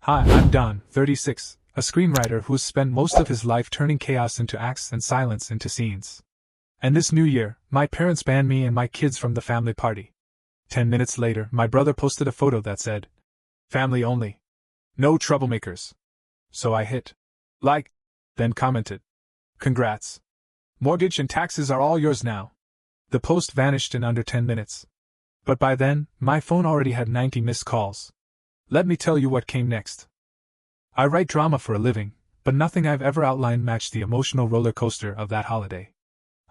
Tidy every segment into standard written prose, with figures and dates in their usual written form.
Hi, I'm Don, 36, a screenwriter who's spent most of his life turning chaos into acts and silence into scenes. And this new year, my parents banned me and my kids from the family party. 10 minutes later, my brother posted a photo that said, "Family only. No troublemakers." So I hit like, then commented, "Congrats. Mortgage and taxes are all yours now." The post vanished in under 10 minutes. But by then, my phone already had 90 missed calls. Let me tell you what came next. I write drama for a living, but nothing I've ever outlined matched the emotional roller coaster of that holiday.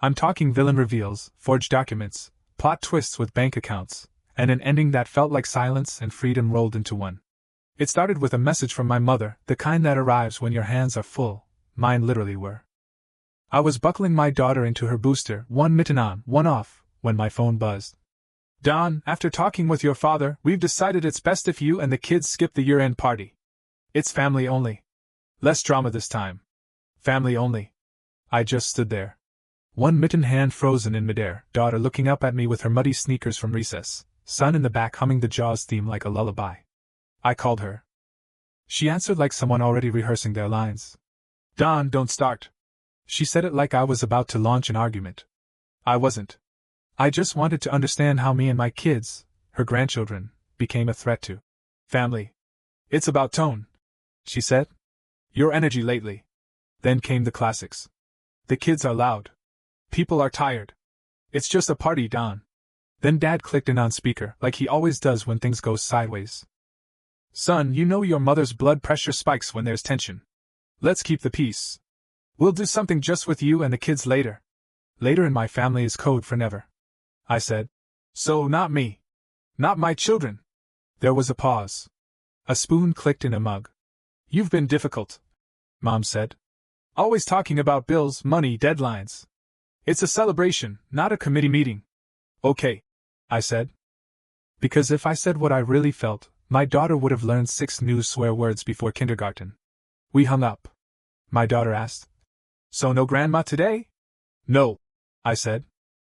I'm talking villain reveals, forged documents, plot twists with bank accounts, and an ending that felt like silence and freedom rolled into one. It started with a message from my mother, the kind that arrives when your hands are full. Mine literally were. I was buckling my daughter into her booster, one mitten on, one off, when my phone buzzed. "Don, after talking with your father, we've decided it's best if you and the kids skip the year-end party. It's family only. Less drama this time. Family only." I just stood there. One mittened hand frozen in midair, daughter looking up at me with her muddy sneakers from recess, son in the back humming the Jaws theme like a lullaby. I called her. She answered like someone already rehearsing their lines. "Don, don't start." She said it like I was about to launch an argument. I wasn't. I just wanted to understand how me and my kids, her grandchildren, became a threat to family. "It's about tone," she said. "Your energy lately." Then came the classics. "The kids are loud. People are tired. It's just a party, Don." Then Dad clicked in on speaker, like he always does when things go sideways. "Son, you know your mother's blood pressure spikes when there's tension. Let's keep the peace. We'll do something just with you and the kids later." Later in my family is code for never. I said. "So, not me. Not my children." There was a pause. A spoon clicked in a mug. "You've been difficult," Mom said. "Always talking about bills, money, deadlines. It's a celebration, not a committee meeting." "Okay," I said. Because if I said what I really felt, my daughter would have learned 6 new swear words before kindergarten. We hung up. My daughter asked, "So no grandma today?" "No," I said.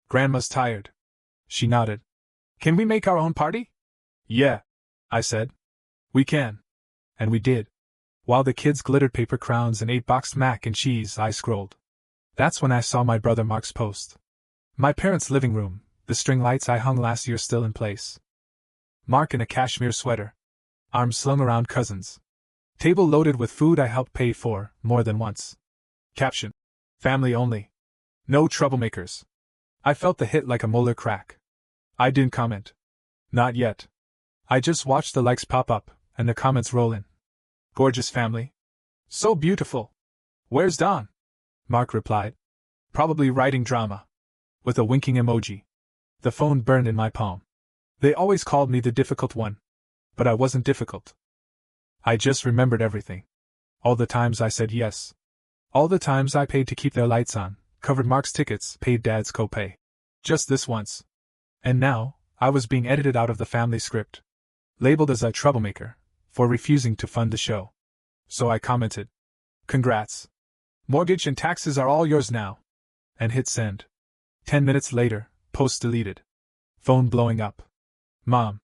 "Grandma's tired." She nodded. "Can we make our own party?" "Yeah," I said. "We can." And we did. While the kids glittered paper crowns and ate boxed mac and cheese, I scrolled. That's when I saw my brother Mark's post. My parents' living room, the string lights I hung last year still in place. Mark in a cashmere sweater. Arms slung around cousins. Table loaded with food I helped pay for, more than once. Caption: "Family only. No troublemakers." I felt the hit like a molar crack. I didn't comment. Not yet. I just watched the likes pop up, and the comments roll in. "Gorgeous family. So beautiful. Where's Don?" Mark replied. "Probably writing drama." With a winking emoji. The phone burned in my palm. They always called me the difficult one. But I wasn't difficult. I just remembered everything. All the times I said yes. All the times I paid to keep their lights on, covered Mark's tickets, paid Dad's copay. Just this once. And now, I was being edited out of the family script. Labeled as a troublemaker, for refusing to fund the show. So I commented, "Congrats. Mortgage and taxes are all yours now." And hit send. 10 minutes later, post deleted. Phone blowing up. Mom.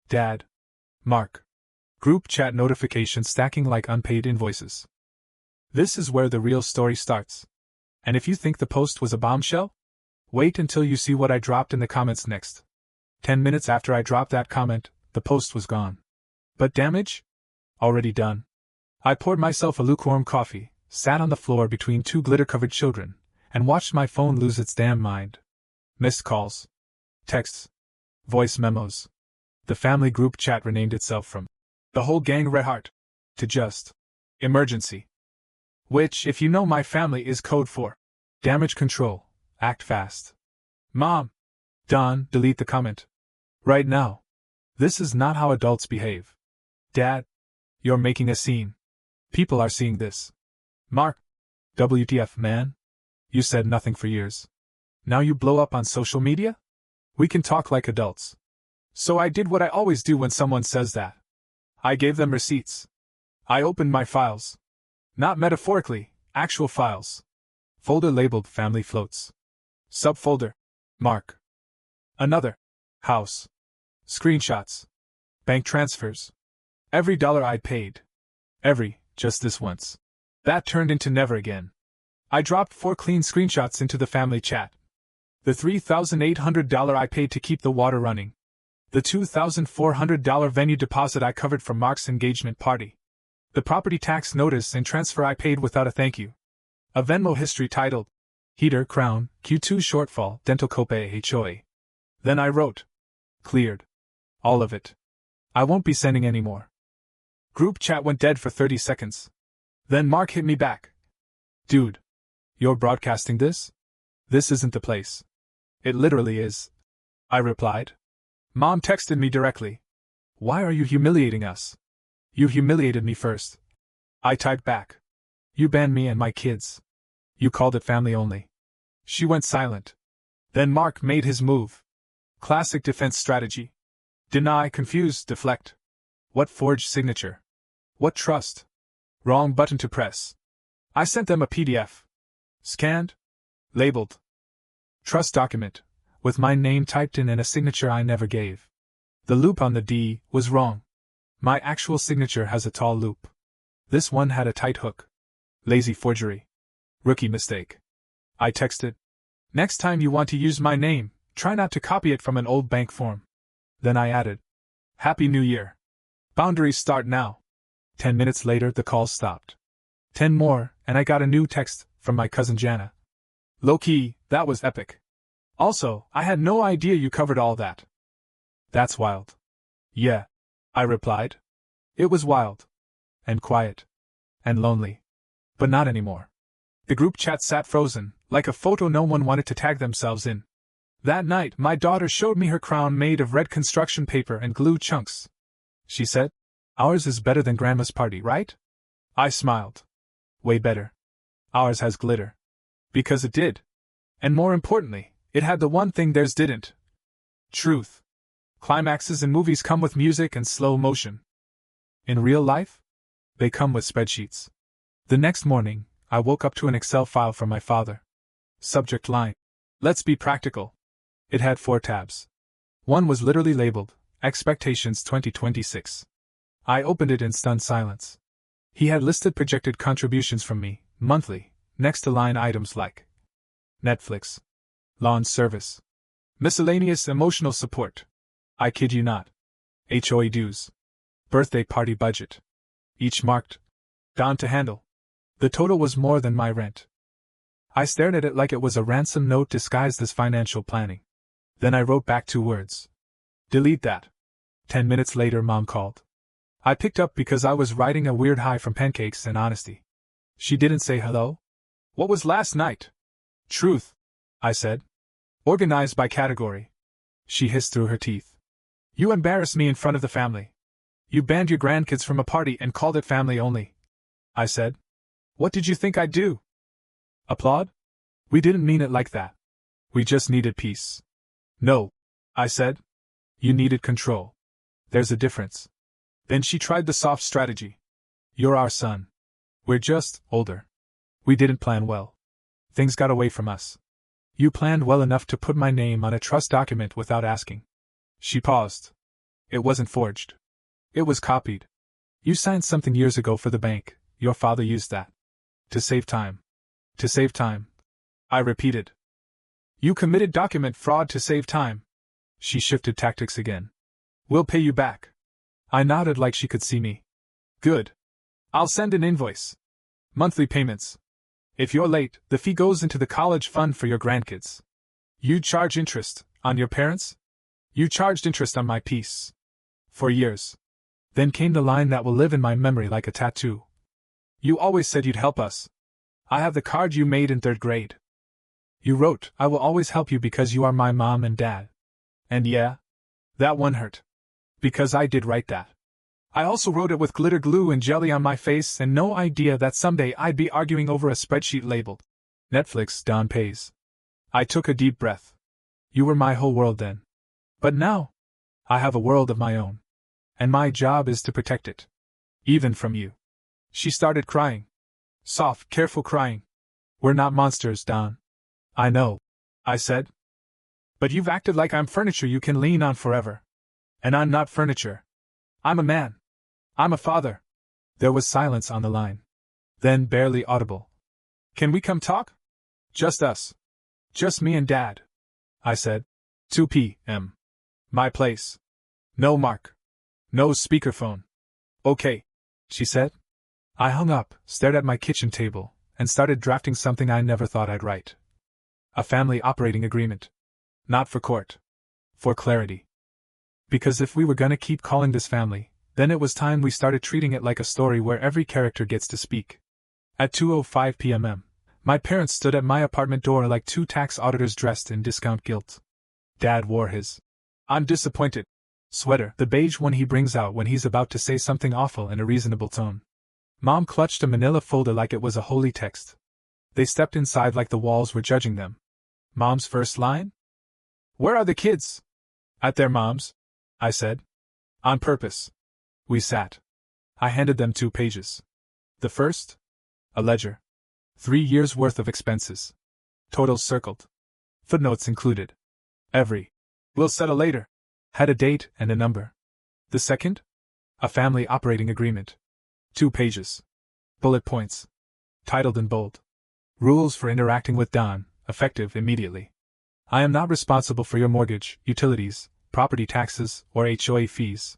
Dad. Mark. Group chat notifications stacking like unpaid invoices. This is where the real story starts. And if you think the post was a bombshell, wait until you see what I dropped in the comments next. 10 minutes after I dropped that comment, the post was gone. But damage? Already done. I poured myself a lukewarm coffee, sat on the floor between 2 glitter-covered children, and watched my phone lose its damn mind. Missed calls. Texts. Voice memos. The family group chat renamed itself from "The Whole Gang Red Heart" to just "Emergency." Which, if you know my family, is code for damage control. Act fast. Mom. Don, delete the comment. Right now. This is not how adults behave. Dad. You're making a scene. People are seeing this. Mark. WTF, man? You said nothing for years. Now you blow up on social media? We can talk like adults. So I did what I always do when someone says that. I gave them receipts. I opened my files. Not metaphorically, actual files. Folder labeled Family Floats. Subfolder. Mark. Another. House. Screenshots. Bank transfers. Every dollar I'd paid, Just this once. That turned into never again. I dropped 4 clean screenshots into the family chat. The $3,800 I paid to keep the water running. The $2,400 venue deposit I covered for Mark's engagement party. The property tax notice and transfer I paid without a thank you. A Venmo history titled, Heater, Crown, Q2 Shortfall, Dental Copay HOA. Then I wrote, cleared. All of it. I won't be sending any more. Group chat went dead for 30 seconds. Then Mark hit me back. Dude. You're broadcasting this? This isn't the place. It literally is. I replied. Mom texted me directly. Why are you humiliating us? You humiliated me first. I typed back. You banned me and my kids. You called it family only. She went silent. Then Mark made his move. Classic defense strategy. Deny, confuse, deflect. What forged signature? What trust? Wrong button to press. I sent them a PDF. Scanned. Labeled. Trust document, with my name typed in and a signature I never gave. The loop on the D was wrong. My actual signature has a tall loop. This one had a tight hook. Lazy forgery. Rookie mistake. I texted. Next time you want to use my name, try not to copy it from an old bank form. Then I added. Happy New Year. Boundaries start now. 10 minutes later the call stopped. 10 more, and I got a new text from my cousin Jana. Low-key, that was epic. Also, I had no idea you covered all that. That's wild. Yeah, I replied. It was wild. And quiet. And lonely. But not anymore. The group chat sat frozen, like a photo no one wanted to tag themselves in. That night, my daughter showed me her crown made of red construction paper and glue chunks. She said, Ours is better than Grandma's party, right? I smiled. Way better. Ours has glitter. Because it did. And more importantly, it had the one thing theirs didn't. Truth. Climaxes in movies come with music and slow motion. In real life? They come with spreadsheets. The next morning, I woke up to an Excel file from my father. Subject line. Let's be practical. It had 4 tabs. One was literally labeled, Expectations 2026. I opened it in stunned silence. He had listed projected contributions from me, monthly, next to line items like Netflix, lawn service, miscellaneous emotional support. I kid you not. HOA dues. Birthday party budget. Each marked down to handle. The total was more than my rent. I stared at it like it was a ransom note disguised as financial planning. Then I wrote back 2 words. Delete that. 10 minutes later, Mom called. I picked up because I was riding a weird high from pancakes and honesty. She didn't say hello. What was last night? Truth, I said. Organized by category. She hissed through her teeth. You embarrassed me in front of the family. You banned your grandkids from a party and called it family only. I said. What did you think I'd do? Applaud? We didn't mean it like that. We just needed peace. No, I said. You needed control. There's a difference. Then she tried the soft strategy. You're our son. We're just older. We didn't plan well. Things got away from us. You planned well enough to put my name on a trust document without asking. She paused. It wasn't forged. It was copied. You signed something years ago for the bank. Your father used that. To save time. To save time. I repeated. You committed document fraud to save time. She shifted tactics again. We'll pay you back. I nodded like she could see me. Good. I'll send an invoice. Monthly payments. If you're late, the fee goes into the college fund for your grandkids. You charge interest on your parents? You charged interest on my piece. For years. Then came the line that will live in my memory like a tattoo. You always said you'd help us. I have the card you made in 3rd grade. You wrote, I will always help you because you are my mom and dad. And yeah, that one hurt. Because I did write that. I also wrote it with glitter glue and jelly on my face and no idea that someday I'd be arguing over a spreadsheet labeled Netflix Don Pays. I took a deep breath. You were my whole world then. But now, I have a world of my own. And my job is to protect it. Even from you. She started crying. Soft, careful crying. We're not monsters, Don. I know, I said. But you've acted like I'm furniture you can lean on forever. And I'm not furniture. I'm a man. I'm a father. There was silence on the line. Then barely audible. Can we come talk? Just us. Just me and Dad. I said. 2 p.m. My place. No Mark. No speakerphone. Okay, she said. I hung up, stared at my kitchen table, and started drafting something I never thought I'd write. A family operating agreement. Not for court. For clarity. Because if we were gonna keep calling this family, then it was time we started treating it like a story where every character gets to speak. At 2:05 p.m., my parents stood at my apartment door like two tax auditors dressed in discount gilt. Dad wore his "I'm disappointed" sweater, the beige one he brings out when he's about to say something awful in a reasonable tone. Mom clutched a manila folder like it was a holy text. They stepped inside like the walls were judging them. Mom's first line? Where are the kids? At their mom's, I said. On purpose. We sat. I handed them 2 pages. The first? A ledger. 3 years' worth of expenses. Totals circled. Footnotes included. Every "we'll settle later" had a date and a number. The second? A family operating agreement. 2 pages. Bullet points. Titled in bold. Rules for interacting with Don, effective immediately. I am not responsible for your mortgage, utilities, property taxes, or HOA fees.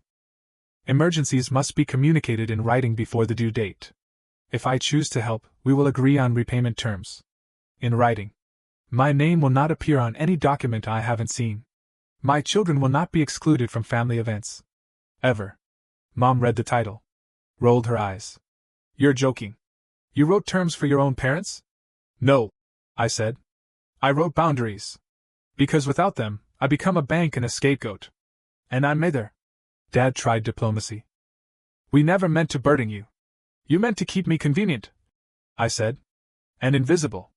Emergencies must be communicated in writing before the due date. If I choose to help, we will agree on repayment terms. In writing. My name will not appear on any document I haven't seen. My children will not be excluded from family events. Ever. Mom read the title. Rolled her eyes. You're joking. You wrote terms for your own parents? No, I said. I wrote boundaries. Because without them, I become a bank and a scapegoat. And I'm neither. Dad tried diplomacy. We never meant to burden you. You meant to keep me convenient, I said. And invisible.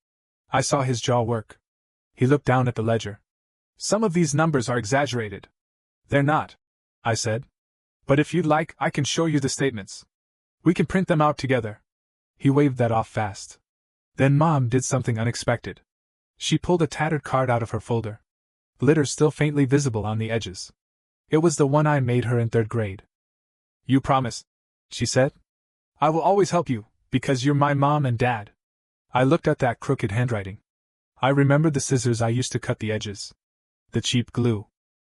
I saw his jaw work. He looked down at the ledger. Some of these numbers are exaggerated. They're not, I said. But if you'd like, I can show you the statements. We can print them out together. He waved that off fast. Then Mom did something unexpected. She pulled a tattered card out of her folder. Glitter still faintly visible on the edges. It was the one I made her in 3rd grade. You promise, she said. I will always help you, because you're my mom and dad. I looked at that crooked handwriting. I remembered the scissors I used to cut the edges. The cheap glue.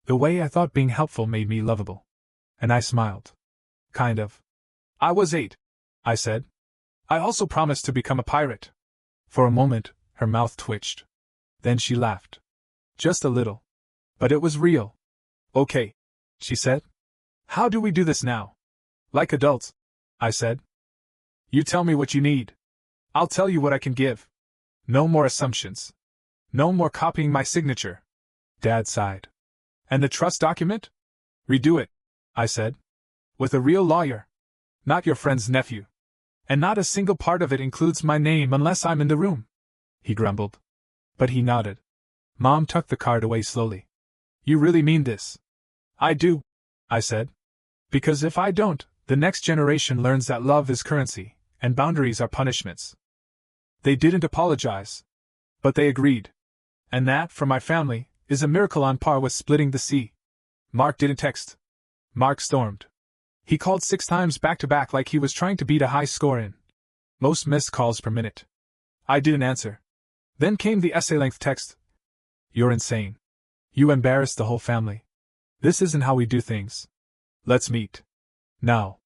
The way I thought being helpful made me lovable. And I smiled. Kind of. I was 8, I said. I also promised to become a pirate. For a moment, her mouth twitched. Then she laughed. Just a little. But it was real. Okay, she said. How do we do this now? Like adults, I said. You tell me what you need. I'll tell you what I can give. No more assumptions. No more copying my signature. Dad sighed. And the trust document? Redo it, I said. With a real lawyer. Not your friend's nephew. And not a single part of it includes my name unless I'm in the room. He grumbled. But he nodded. Mom tucked the card away slowly. You really mean this? I do, I said. Because if I don't, the next generation learns that love is currency, and boundaries are punishments. They didn't apologize. But they agreed. And that, for my family, is a miracle on par with splitting the sea. Mark didn't text. Mark stormed. He called 6 times back-to-back like he was trying to beat a high score in most missed calls per minute. I didn't answer. Then came the essay-length text. You're insane. You embarrassed the whole family. This isn't how we do things. Let's meet. Now.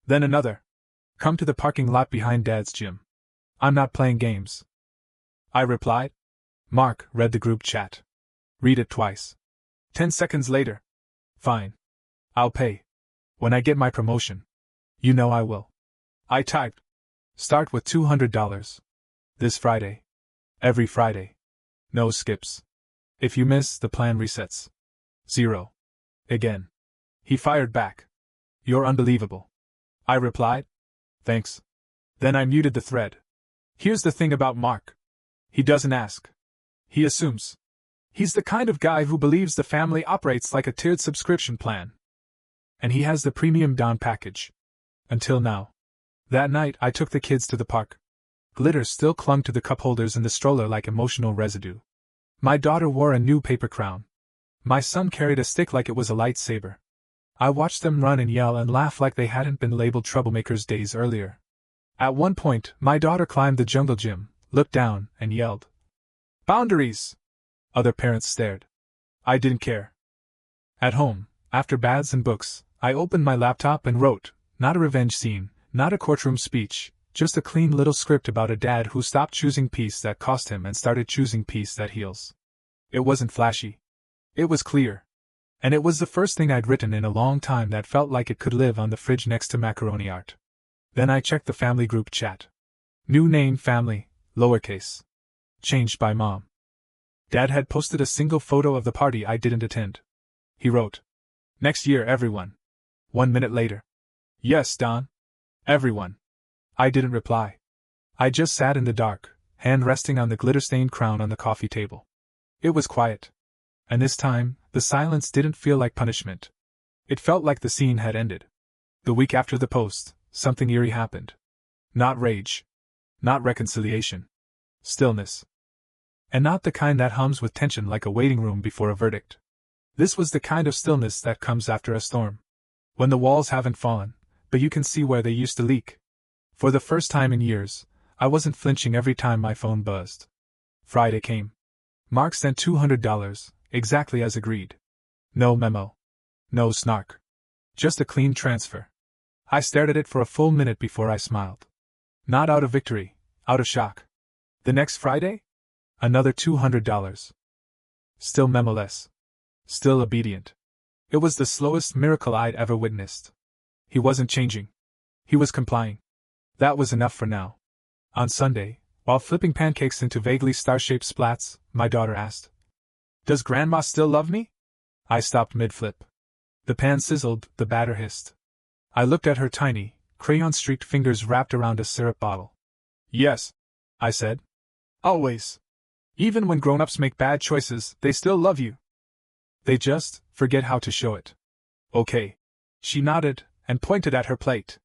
Then another. Come to the parking lot behind Dad's gym. I'm not playing games. I replied. Mark read the group chat. Read it twice. 10 seconds later. Fine. I'll pay. When I get my promotion. You know I will. I typed. Start with $200. This Friday. Every Friday. No skips. If you miss, the plan resets. 0. Again. He fired back. You're unbelievable. I replied. Thanks. Then I muted the thread. Here's the thing about Mark. He doesn't ask. He assumes. He's the kind of guy who believes the family operates like a tiered subscription plan. And he has the premium Don package. Until now. That night I took the kids to the park. Glitter still clung to the cup holders in the stroller like emotional residue. My daughter wore a new paper crown. My son carried a stick like it was a lightsaber. I watched them run and yell and laugh like they hadn't been labeled troublemakers days earlier. At one point, my daughter climbed the jungle gym, looked down, and yelled, "Boundaries!" Other parents stared. I didn't care. At home, after baths and books, I opened my laptop and wrote, not a revenge scene, not a courtroom speech, just a clean little script about a dad who stopped choosing peace that cost him and started choosing peace that heals. It wasn't flashy. It was clear. And it was the first thing I'd written in a long time that felt like it could live on the fridge next to macaroni art. Then I checked the family group chat. New name family, lowercase. Changed by Mom. Dad had posted a single photo of the party I didn't attend. He wrote, "Next year, everyone." 1 minute later. "Yes, Don. Everyone." I didn't reply. I just sat in the dark, hand resting on the glitter-stained crown on the coffee table. It was quiet. And this time, the silence didn't feel like punishment. It felt like the scene had ended. The week after the post, something eerie happened. Not rage. Not reconciliation. Stillness. And not the kind that hums with tension like a waiting room before a verdict. This was the kind of stillness that comes after a storm. When the walls haven't fallen, but you can see where they used to leak. For the first time in years, I wasn't flinching every time my phone buzzed. Friday came. Mark sent $200, exactly as agreed. No memo. No snark. Just a clean transfer. I stared at it for a full minute before I smiled. Not out of victory, out of shock. The next Friday? Another $200. Still memoless. Still obedient. It was the slowest miracle I'd ever witnessed. He wasn't changing. He was complying. That was enough for now. On Sunday, while flipping pancakes into vaguely star-shaped splats, my daughter asked, "Does Grandma still love me?" I stopped mid-flip. The pan sizzled, the batter hissed. I looked at her tiny, crayon-streaked fingers wrapped around a syrup bottle. "Yes," I said. "Always. Even when grown-ups make bad choices, they still love you. They just forget how to show it." "Okay." She nodded and pointed at her plate.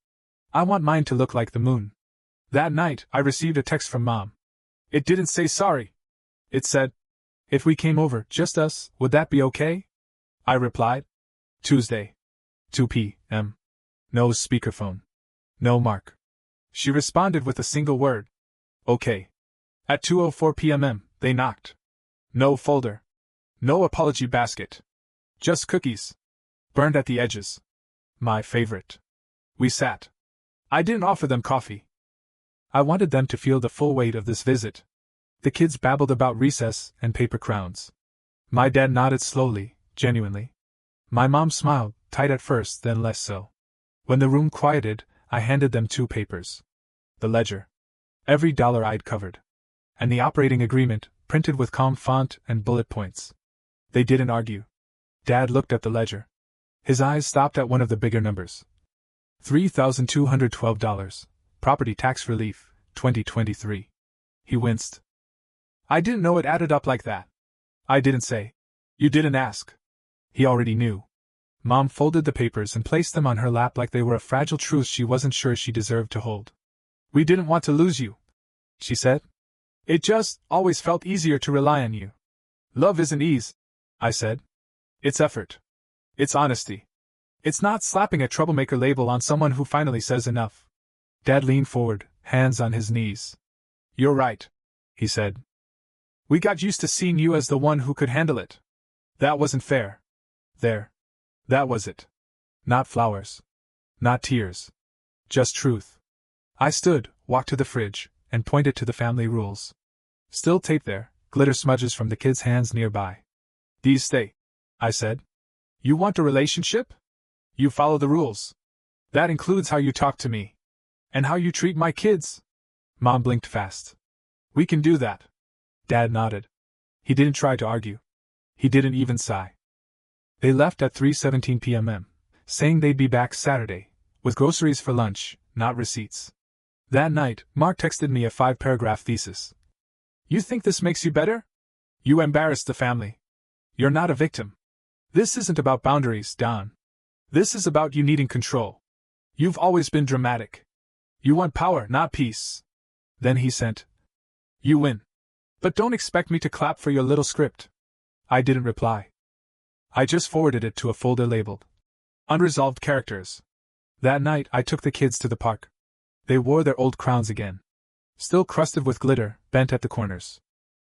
"I want mine to look like the moon." That night, I received a text from Mom. It didn't say sorry. It said, "If we came over, just us, would that be okay?" I replied. Tuesday. 2 p.m. No speakerphone. No Mark. She responded with a single word. "Okay." At 2:04 p.m. they knocked. No folder. No apology basket. Just cookies. Burned at the edges. My favorite. We sat. I didn't offer them coffee. I wanted them to feel the full weight of this visit. The kids babbled about recess and paper crowns. My dad nodded slowly, genuinely. My mom smiled, tight at first, then less so. When the room quieted, I handed them 2 papers. The ledger. Every dollar I'd covered. And the operating agreement, printed with calm font and bullet points. They didn't argue. Dad looked at the ledger. His eyes stopped at one of the bigger numbers. $3,212. Property tax relief, 2023. He winced. I didn't know it added up like that. I didn't say. You didn't ask. He already knew. Mom folded the papers and placed them on her lap like they were a fragile truth she wasn't sure she deserved to hold. "We didn't want to lose you," she said. "It just always felt easier to rely on you." "Love isn't ease," I said. "It's effort. It's honesty. It's not slapping a troublemaker label on someone who finally says enough." Dad leaned forward, hands on his knees. "You're right," he said. "We got used to seeing you as the one who could handle it. That wasn't fair. There. That was it. Not flowers. Not tears. Just truth." I stood, walked to the fridge, and pointed to the family rules. Still taped there, glitter smudges from the kids' hands nearby. "These stay," I said. "You want a relationship? You follow the rules. That includes how you talk to me. And how you treat my kids." Mom blinked fast. "We can do that." Dad nodded. He didn't try to argue. He didn't even sigh. They left at 3:17 p.m., saying they'd be back Saturday, with groceries for lunch, not receipts. That night, Mark texted me a 5-paragraph thesis. "You think this makes you better? You embarrassed the family. You're not a victim. This isn't about boundaries, Don. This is about you needing control. You've always been dramatic. You want power, not peace." Then he sent, "You win. But don't expect me to clap for your little script." I didn't reply. I just forwarded it to a folder labeled Unresolved characters. That night I took the kids to the park. They wore their old crowns again. Still crusted with glitter, bent at the corners.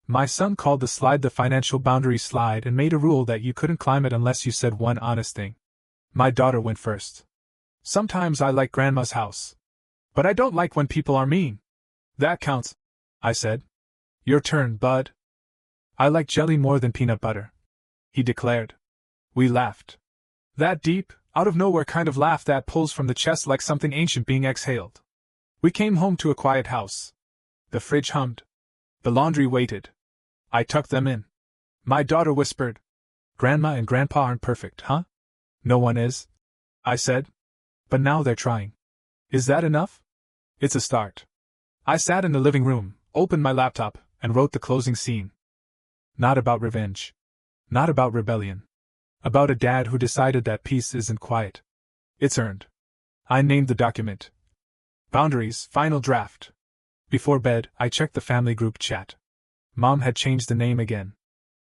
My son called the slide the financial boundary slide and made a rule that you couldn't climb it unless you said one honest thing. My daughter went first. Sometimes I like Grandma's house. But I don't like when people are mean. That counts, I said. Your turn, bud. I like jelly more than peanut butter, he declared. We laughed. That deep, out-of-nowhere kind of laugh that pulls from the chest like something ancient being exhaled. We came home to a quiet house. The fridge hummed. The laundry waited. I tucked them in. My daughter whispered, Grandma and Grandpa aren't perfect, huh? No one is, I said. But now they're trying. Is that enough? It's a start. I sat in the living room, opened my laptop, and wrote the closing scene. Not about revenge. Not about rebellion. About a dad who decided that peace isn't quiet. It's earned. I named the document Boundaries, Final Draft. Before bed, I checked the family group chat. Mom had changed the name again.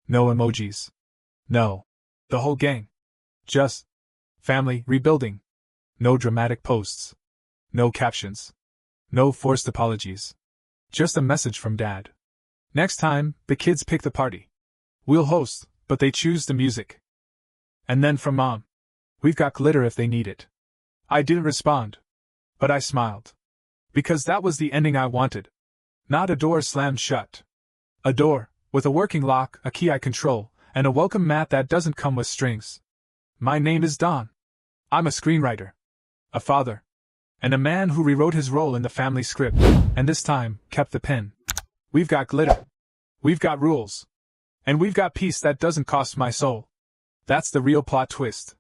No emojis. No. The whole gang. Just family rebuilding. No dramatic posts. No captions. No forced apologies. Just a message from Dad. Next time, the kids pick the party. We'll host, but they choose the music. And then from Mom. We've got glitter if they need it. I didn't respond. But I smiled. Because that was the ending I wanted. Not a door slammed shut. A door, with a working lock, a key I control, and a welcome mat that doesn't come with strings. My name is Don. I'm a screenwriter. A father. And a man who rewrote his role in the family script, and this time, kept the pen. We've got glitter. We've got rules. And we've got peace that doesn't cost my soul. That's the real plot twist.